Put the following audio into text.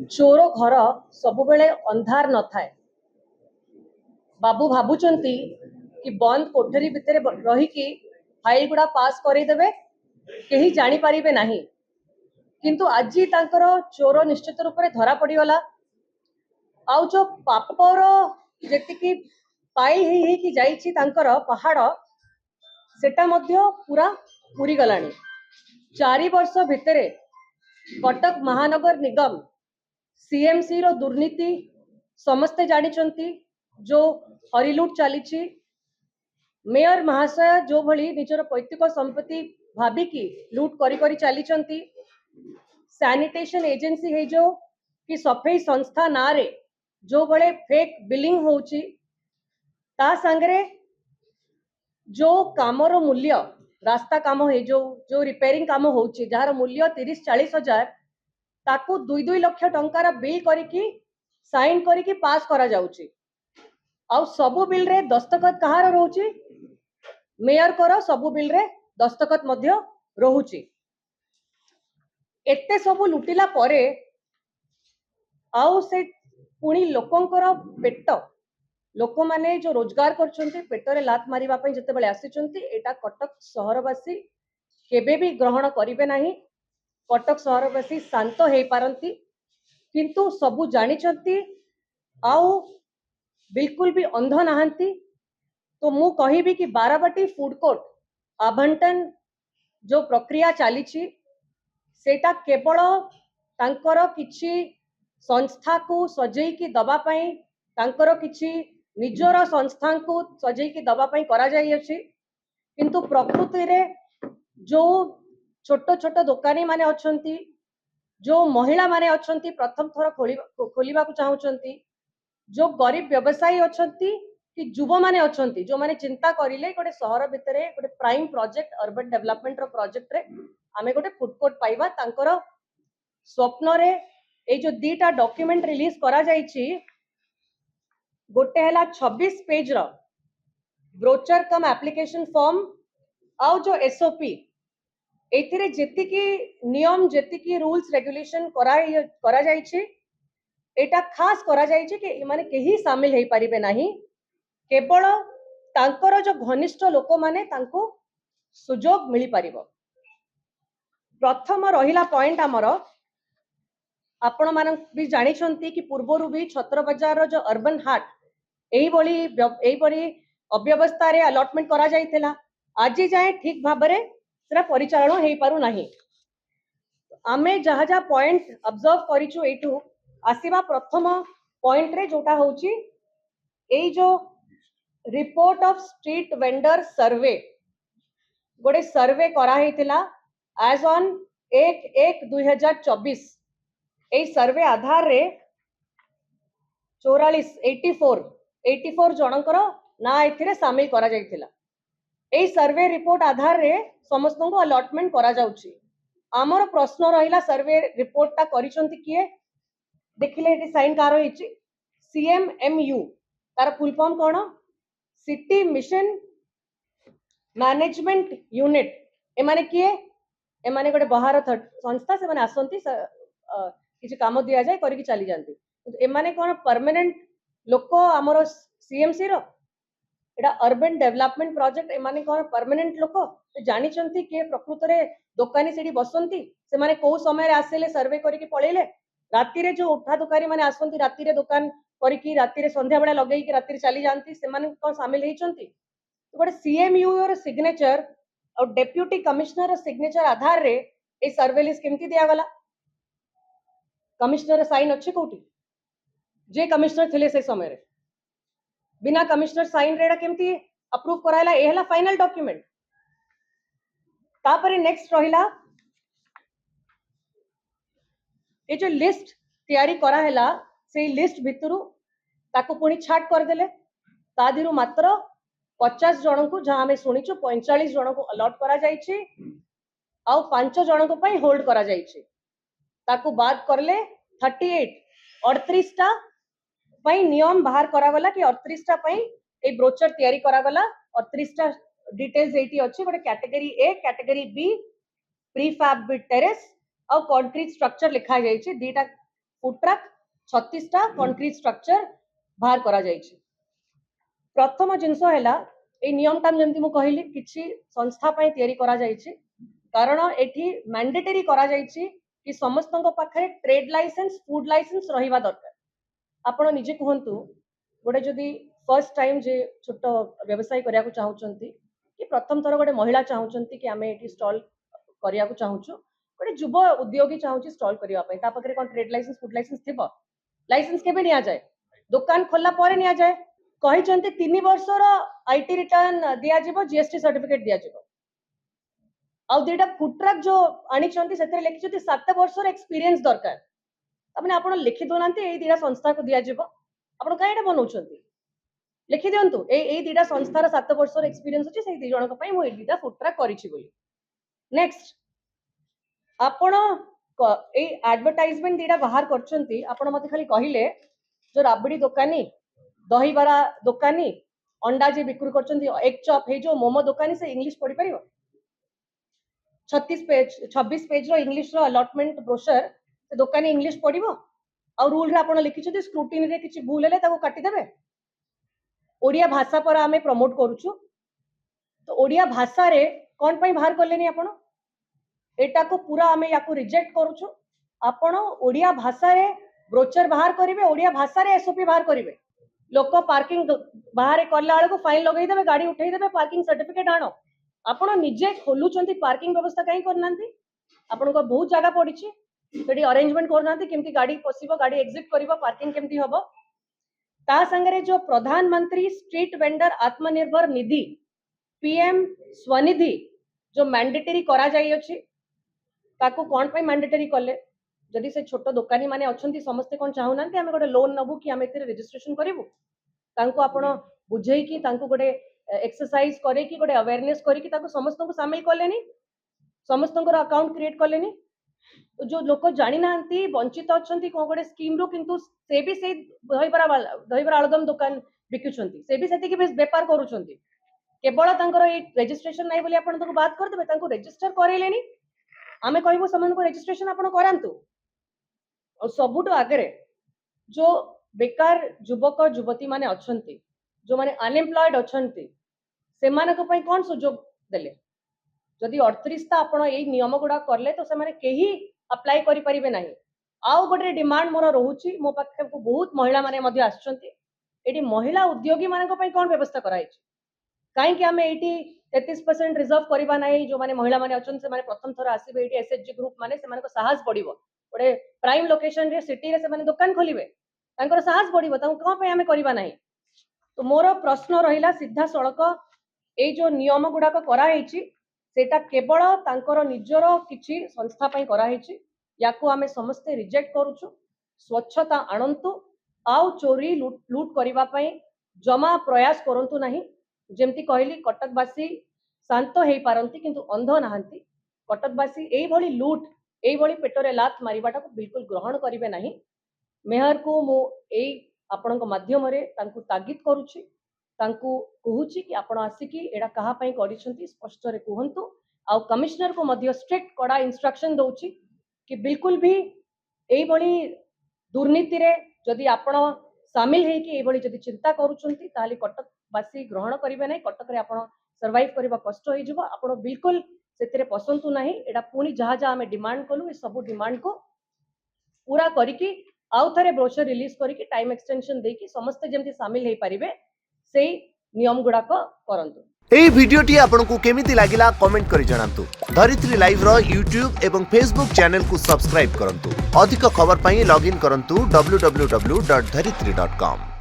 चोर घर सब बेले अंधार न थाए। बाबू भाबुचंती कि बंद कोठरी भितर रहीकि फाइल गुड़ा पास करदेवे केही जानी पारिबे नाही, किंतु आज तांकर चोर निश्चित रूप से धरा पड़गला। आउ जो पापर जी पाई कि जाइछि तांकर पहाड़ सेटा मध्य पूरा पूरी गलानी। 4 वर्ष भितर कटक महानगर निगम सीएमसी रो दुर्नीति समस्ते जानिचंती। जो हरिलुट चली मेयर महाशय जो भली निजर पैतृक संपत्ति भाविकी लुट करी चली। सैनिटेशन एजेंसी है जो कि सफाई संस्था ना रे जो बड़े फेक बिलिंग होची ता संगरे जो कामर मूल्य रास्ता काम है जो रिपेयरिंग काम होची जार मूल्य 30-40 हजार ताकू 2-2 लाख टंकार बिल करिकी साइन करिकी पास करा जाउची। आउ सबु बिल रे दस्तखत कहार रहउची? मेयर कर सबु बिल रे दस्तखत मध्य रहउची। एते सबु लुटिला परे आउ से पुणी लोकंकर पेट लोक माने जो रोजगार करछंती पेटरे लात मारिबा पई जते बेले आसीचंती एटा कटक सहरवासी केबे भी ग्रहण करिवे नाही। कटक सहरवासी शांत हेई पारंती, किंतु सबु जानिचंती आउ बिल्कुल भी अंध नहांती। तो मु कहिबी कि बाराबाटी फूड कोर्ट आवंटन जो प्रक्रिया चली सेटा केवल तांकर किछि संस्था को सजेई की दबा पई तांकर किछि निजर संस्था को सजेई की दबा पई करा जाई अछि, किंतु प्रकृति रे जो छोट छोट दुकानी माने अछंती जो महिला माने अछंती प्रथम थर खोलिबा को चाहुचंती जो गरीब व्यवसायी अछंती कि युवा माने अछंती जो माने चिंता करिले गोटे सहर भितरे गोटे प्राइम प्रोजेक्ट अर्बन डेवलपमेंट रो प्रोजेक्ट रे आमे गोटे फूड कोर्ट पाइबा तांकर स्वप्न रे ए जो दीटा डॉक्यूमेंट रिलीज करा जाइछि। गोटे हला 26 पेज रो ब्रोचर कम एप्लीकेशन फॉर्म आउ जो एसओपी एथिरे जेतिकी नियम जेतिकी रूल्स रेगुलेशन करा जाइछि एटा खास करा जाइछि कि माने केही शामिल हेई परिबे नाही। केवल तांकर जो घनिष्ठ लोक माने तांको सुजोग मिली परिबो। प्रथम रहिला पॉइंट आमर आपण मान भी जानिछंती कि पूर्वरु भी छत्र बाजार जो अर्बन हाट एही बड़ी अव्यवस्था रे अलॉटमेंट करा जाइथिला। आज जाए ठीक भाबरे सेरा परिचालन हेई पारु नाही। आमे जहा जहा पॉइंट ऑब्जर्व करिछु एटू आसीबा प्रथम पॉइंट रे जोटा होची एई जो रिपोर्ट ऑफ स्ट्रीट वेंडर सर्वे गोटे सर्वे करा हेतिला एज ऑन 1/1/2024। ए सर्वे आधार रे 84 जनकर ना एथिरे शामिल करा जाइथिला। ए सर्वे रिपोर्ट आधार रे समस्त को अलॉटमेंट करा जाउची। आमर प्रश्न रहिला सर्वे रिपोर्ट ता करिसंती किए देखिले एटी साइन कार होईची CMMU तार फुल फॉर्म कोन? City mission management unit. ए माने किए? ए माने गोटे बाहर संस्था से माने आसंती किछि काम दिया जाय करिक चली जानती। ए माने कोन परमानेंट लोक हमर CMC row Etah urban development project A माने कोन परमानेंट लोक जानि चंती के प्रकृत रे दुकानी सेठी बसंती से माने को समय रे आसेले सर्वे करिक पळेले। राती रे जो उठा दुकानी माने आसंती राती रे दुकान करिक राती रे संध्या बेला लगेई कि राती रे चली जानती से माने कोन शामिल हेई चंती। तो गोटे CMU रो सिग्नेचर और डेप्यूटी कमिश्नर रो सिग्नेचर आधार रे ए सर्वे लिस्ट केमती दिया गला? कमिश्नर साइन अच्छे कोठी जे कमिश्नर थिले से समय रे बिना कमिश्नर साइन रेडा केमती अप्रूव करायला? ए हला फाइनल डॉक्यूमेंट। तापरे नेक्स्ट रहिला ए जो लिस्ट तैयारी करा हैला से लिस्ट भितरु ताको पुणी छाट कर देले ता दिरु मात्र 50 जन को जहां हमें सुनिछु 45 जन को अलॉट करा जाइछि आउ 5 जन को पई होल्ड करा जाइछि। ताको बाद करले 38 टा पई नियम बाहर करा गला कि 38 टा पई ए ब्रोचर तैयारी करा गला। 38 टा डिटेल्स एटी अछि गोटे category A category B prefab with terrace और कंक्रीट स्ट्रक्चर लिखा जाइछि। दीटा फुड ट्रक 36 टा कंक्रीट स्ट्रक्चर बाहर करा जायछि। प्रथम जिनस हैला ए नियम टा जेमति मु कहली किछि संस्था पय तयारी करा जायछि, कारण एठी मैंडेटरी करा जायछि कि समस्तଙ୍କ पाखरे ट्रेड लाइसेंस फूड लाइसेंस रहिबा दरकार। आपण निजे कहंतु गोटे जदि फर्स्ट टाइम जे छोट व्यवसाय करिया को चाहउचंती कि प्रथम थर गोटे महिला चाहउचंती कि आमे एठी स्टॉल करिया को चाहउछु, गोटे युव उद्योगी चाहउछि स्टॉल करिया पय, ता पाखरे कोन ट्रेड लाइसेंस फूड लाइसेंस थिबो? लाइसेंस केबे निया जाय? दुकान खोलला परे निया जाय। कहिचंती 3 वर्षर आईटी रिटर्न दिया जिवो, जीएसटी सर्टिफिकेट दिया जिवो। आ देटा फूड ट्रक जो आनी चंती सेते लिखिचंती 7 वर्षर एक्सपीरियंस दरकार। तमने आपण लिखि दोनांती एई दिडा संस्था को दिया जिवो, आपण काईटा बनौचंती लिखि दियंतु एई दिडा संस्थार 7 वर्षर एक्सपीरियंस अछि, सेई दि जणक पय मु एई दिडा फूड ट्रक करिछि बोली। नेक्स्ट आपण एई एडवर्टाइजमेंट दिडा बाहर करचंती, आपण मते खाली कहिले जो राबड़ी दुकानी, दही बरा दुकानी, अंडा जे बिक्री करचंती, एग चॉप हे जो मोमो दुकानी से इंग्लिश पढ़ी परिबो? 26 पेज रो इंग्लिश रो अलॉटमेंट ब्रोशर से दुकानी इंग्लिश पढ़िबो? आ रूल रे आपण लिखिछथि स्क्रूटिनी रे किछि भूल हेले ताको काटि देबे। ओडिया भाषा पर आमे प्रमोट करूछु, तो ओडिया भाषा रे कोन पय बाहर करलेनी आपण? एटा को पूरा आमे याको रिजेक्ट करूछु। आपण ओडिया भाषा रे ब्रोचर बाहर करिवे, ओडिया भाषा रे एसओपी बाहर करिवे। लोक पार्किंग बाहर करला बेले को फाइन लगै देबे, गाड़ी उठै देबे, पार्किंग सर्टिफिकेट आनो। आपण निजे खोलुचंती पार्किंग व्यवस्था काई करनांती? आपण को बहुत जगह पड़िछि, सेडी अरेंजमेंट करनांती केमती गाड़ी पसिबो, गाड़ी एग्जिट करिवो, पार्किंग केमती हबो। ता संगरे जो प्रधानमंत्री street vendor Atmanirbhar Nidhi PM Svanidhi जो मैंडेटरी करा जाई अछि, ताको कोन पय मैंडेटरी कले? जदि से छोट दुकानी माने अछंती समस्ते कोन चाहुनांती आमे गोटे लोन नबु कि आमे एते रजिस्ट्रेशन करिवु, तांको आपण बुझेई कि तांको गोटे एक्सरसाइज करे कि गोटे अवेयरनेस करी कि ताको समस्त को शामिल करलेनी, समस्त को अकाउंट क्रिएट करलेनी। तो जो लोक जानि नांती वंचित अछंती को गोटे स्कीम रो, किंतु से भी से दहीबरा आलुदम दुकान बिकुछंती, से भी सेति कि व्यापार करूछंती, केवल तांकर ए रजिस्ट्रेशन नै बोली आपण ताको बात कर देबे, तांको रजिस्टर करैलेनी। आमे कहबो समान को रजिस्ट्रेशन आपण करांतु। और सबुटो आगरे जो बेकार युवक युवती माने अछंती, जो माने अनएम्प्लॉयड अछंती, से माने को पय कोन सुजोग देले? जदि 38 ता आपण एई नियम गुडा करले तो से माने केही अप्लाई करि परिबे नाही। आउ गोटे डिमांड मोर रहूची, मो पाखे को बहुत महिला माने मध्ये आछंती, एटी महिला उद्योगी माने को पय कोन व्यवस्था कराइछि? काहे कि हमें एटी 33% रिजर्व करबा नाही, जो माने महिला माने अछन से माने प्रथम थर आसीबे एटी एसएचजी ग्रुप माने से माने को साहस पड़िबो, गोटे प्राइम लोकेशन रे सिटी रे से माने दुकान खोलिबे, तांकर साहस पड़िबो, तांको कोन पय हमें करबा नाही। तो मोर प्रश्न रहिला सीधा सड़क ए जो नियम गुडा को करा हेछि सेटा केवल तांकर निजर किछि संस्था पय करा हेछि, याको आमे समस्ते रिजेक्ट करूछु। स्वच्छता आनंतु, आउ चोरी लूट करबा पय जमा प्रयास करंतु नाही। जेमती कहली कटकवासी शांत हेई पारंती किंतु अंध नाहंती। कटकवासी एई भली लूट, एई भली पेटरे लात मारिबाटा को बिल्कुल ग्रहण करिवे नाही। मेयर को मु एई आपनक माध्यम रे तांकु तागिद करूछि, तांकु कहूछि कि आपण आसिकी एडा कहा पय करिसंती स्पष्ट रे कहंतु। आ कमिश्नर को मध्य स्ट्रिक्ट कड़ा इंस्ट्रक्शन दउछि कि बिल्कुल भी एई भली दुर्नीति रे जदि आपण शामिल हे कि एई भली जदि चिंता करूछंती ताली कटकवासी ग्रहण करिवे नाही। कटक रे आपण सर्वाइव करबा कष्ट होई जिवो, आपण बिल्कुल सेतिरे पसंतु नाही। एडा पुनी जहा जहा हमें डिमांड कलु, ए सब डिमांड को पूरा करिकी आउ थरे ब्रोशर रिलीज करिकी टाइम एक्सटेंशन देकी समस्त जेमति शामिल हेई परिबे सेई नियम गुडा को करंतु। एई भिडियोटी आपनकु केमिति लागिला कमेंट करि जणांतु। धरित्री लाइव रो यूट्यूब एवं फेसबुक चैनल को सब्सक्राइब करंतु। अधिक खबर पई लॉगिन करंतु www.dharitri.com।